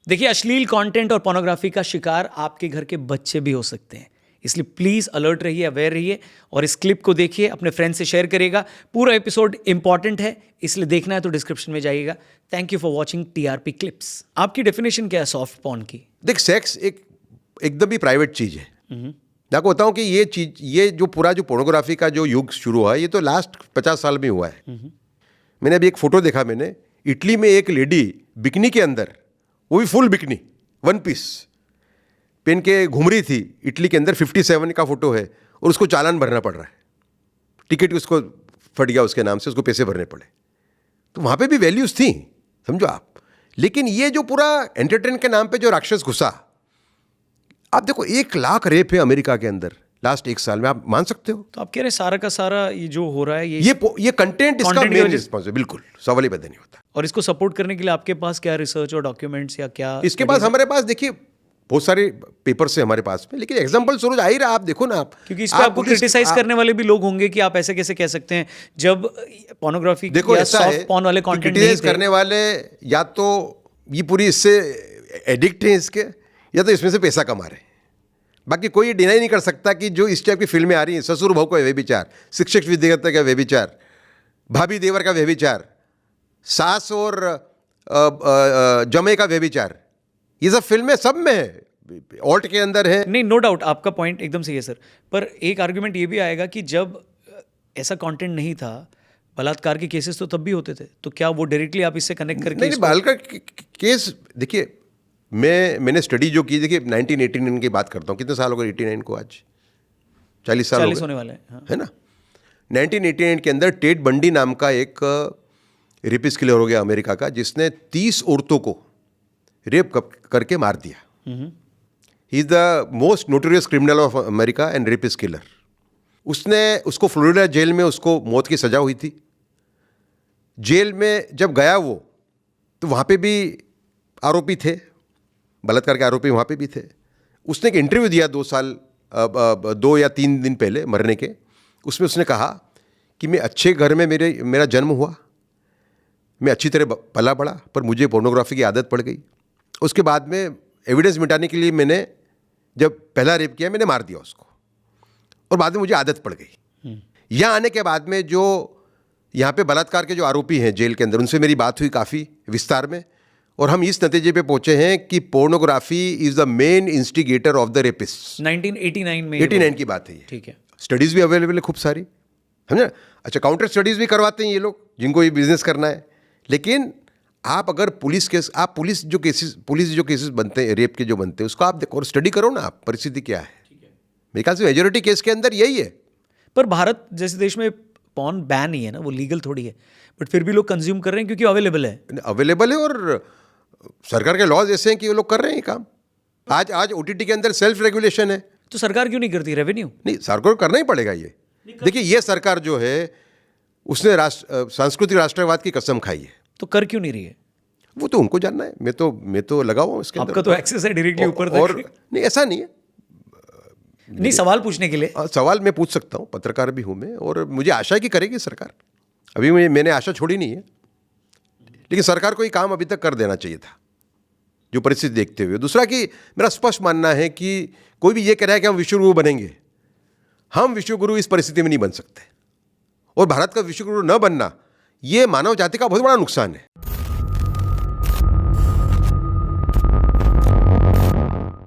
देखिए, अश्लील कंटेंट और पोर्नोग्राफी का शिकार आपके घर के बच्चे भी हो सकते हैं, इसलिए प्लीज़ अलर्ट रहिए, अवेयर रहिए और इस क्लिप को देखिए, अपने फ्रेंड से शेयर करिएगा। पूरा एपिसोड इंपॉर्टेंट है, इसलिए देखना है तो डिस्क्रिप्शन में जाइएगा। Thank you for watching TRP clips. आपकी डेफिनेशन क्या है सॉफ्ट पॉर्न की? देख, सेक्स एकदम ही प्राइवेट चीज़ है। मैं आपको बताऊं कि ये जो पोर्नोग्राफी का जो युग शुरू हुआ है, ये तो लास्ट 50 साल में हुआ है। मैंने अभी एक फोटो देखा, मैंने इटली में एक लेडी बिकनी के अंदर, वो भी फुल बिकनी, वन पीस पहन के घूम रही थी इटली के अंदर। 57 का फोटो है और उसको चालान भरना पड़ रहा है, टिकट उसको फट गया उसके नाम से, उसको पैसे भरने पड़े। तो वहाँ पे भी वैल्यूज़ थी, समझो आप। लेकिन ये जो पूरा एंटरटेन के नाम पे जो राक्षस घुसा, आप देखो 1 लाख रेप है अमेरिका के अंदर लास्ट 1 साल में, आप मान सकते हो? तो आप कह रहे हैं सारा का सारा ये जो हो रहा है ये कंटेंट इसका मेन रिस्पॉन्स है, बिल्कुल सवाल ही पैदा नहीं होता। और इसको सपोर्ट करने के लिए आपके पास क्या रिसर्च और डॉक्यूमेंट्स या क्या? इसके पास हमारे पास देखिए बहुत सारे पेपर्स है हमारे पास में, लेकिन एग्जांपल रोज आ ही रहा, आप देखो ना आप, क्योंकि इस पे आपको क्रिटिसाइज करने वाले भी लोग होंगे कि आप ऐसे कैसे कह सकते हैं जब पोर्नोग्राफी देखो या ऐसा सॉफ्ट है, पॉर्न वाले कंटेंट नहीं क्रिटिसाइज थे। करने वाले या तो ये पूरी इससे एडिक्ट हैं इसके, या तो इसमें से पैसा कमा रहे हैं। बाकी कोई ये डिनाई नहीं कर सकता कि जो इस टाइप की फिल्में आ रही हैं, ससुर बहू का व्यभिचार, शिक्षक विद्यार्थी का व्यभिचार, भाभी देवर का व्यभिचार, सास और जमे का व्यभिचार, ये सब फिल्में सब में है, ऑल्ट के अंदर है। नहीं, नो डाउट, आपका पॉइंट एकदम सही है सर। पर एक आर्गुमेंट ये भी आएगा कि जब ऐसा कंटेंट नहीं था, बलात्कार के केसेस तो तब भी होते थे, तो क्या वो डायरेक्टली आप इससे कनेक्ट करके नहीं, बलात्कार केस देखिए, मैंने स्टडी जो की, देखिए 1989 की बात करता हूँ, कितने साल हो गए 89 को, आज 40 साल 40 होने वाले हैं, हाँ। है ना। 1989 के अंदर टेड बंडी नाम का एक रेपिस्ट किलर हो गया अमेरिका का, जिसने 30 औरतों को रेप करके मार दिया। He is the most notorious criminal of America and rapist killer. उसको फ्लोरिडा जेल में उसको मौत की सजा हुई थी। जेल में जब गया वो, तो वहाँ पे भी आरोपी थे, बलात्कार के आरोपी वहाँ पे भी थे। उसने एक इंटरव्यू दिया 2 या 3 दिन पहले मरने के। उसमें उसने कहा कि मैं अच्छे घर में मेरा जन्म हुआ, मैं अच्छी तरह पला बड़ा, पर मुझे पोर्नोग्राफी की आदत पड़ गई। उसके बाद में एविडेंस मिटाने के लिए मैंने जब पहला रेप किया, मैंने मार दिया उसको, और बाद में मुझे आदत पड़ गई। यहाँ आने के बाद में जो यहाँ पे बलात्कार के जो आरोपी हैं जेल के अंदर, उनसे मेरी बात हुई काफ़ी विस्तार में, और हम इस नतीजे पे पहुंचे हैं कि pornography is the main instigator of the rapist. 1989 में 89 की बात है ये। ठीक है। स्टडीज़ भी अवेलेबल है खूब सारी, समझे। अच्छा, काउंटर स्टडीज़ भी करवाते हैं ये लोग जिनको ये बिजनेस करना है। लेकिन आप अगर पुलिस जो केसेस बनते हैं, रेप के जो बनते हैं, उसको आप देखो और स्टडी करो ना, आप परिस्थिति क्या है। मेरे ख्याल से मेजोरिटी केस के अंदर यही है। पर भारत जैसे देश में पॉर्न बैन ही है ना, वो लीगल थोड़ी है, बट फिर भी लोग कंज्यूम कर रहे हैं क्योंकि अवेलेबल है। और सरकार के लॉज ऐसे हैं कि वो लोग कर रहे हैं ये काम। आज ओटीटी के अंदर सेल्फ रेगुलेशन है, तो सरकार क्यों नहीं करती? रेवेन्यू नहीं, सरकार को करना ही पड़ेगा ये। देखिए, ये सरकार जो है उसने सांस्कृतिक राष्ट्रवाद की कसम खाई है, तो कर क्यों नहीं रही है? वो तो उनको जानना है। मैं तो लगा हुआ हूं इसके अंदर। आपका तो एक्सेस है डायरेक्टली ऊपर तक। और नहीं, ऐसा नहीं है। नहीं, सवाल पूछने के लिए। सवाल मैं पूछ सकता हूँ, पत्रकार भी हूँ मैं, और मुझे आशा है कि करेगी सरकार। अभी मैंने आशा छोड़ी नहीं है, लेकिन सरकार को ये काम अभी तक कर देना चाहिए था, जो परिस्थिति देखते हुए। दूसरा कि मेरा स्पष्ट मानना है कि कोई भी ये कह रहा है कि हम विश्वगुरु बनेंगे, हम विश्वगुरु इस परिस्थिति में नहीं बन सकते, और भारत का विश्वगुरु न बनना ये मानव जाति का बहुत बड़ा नुकसान है।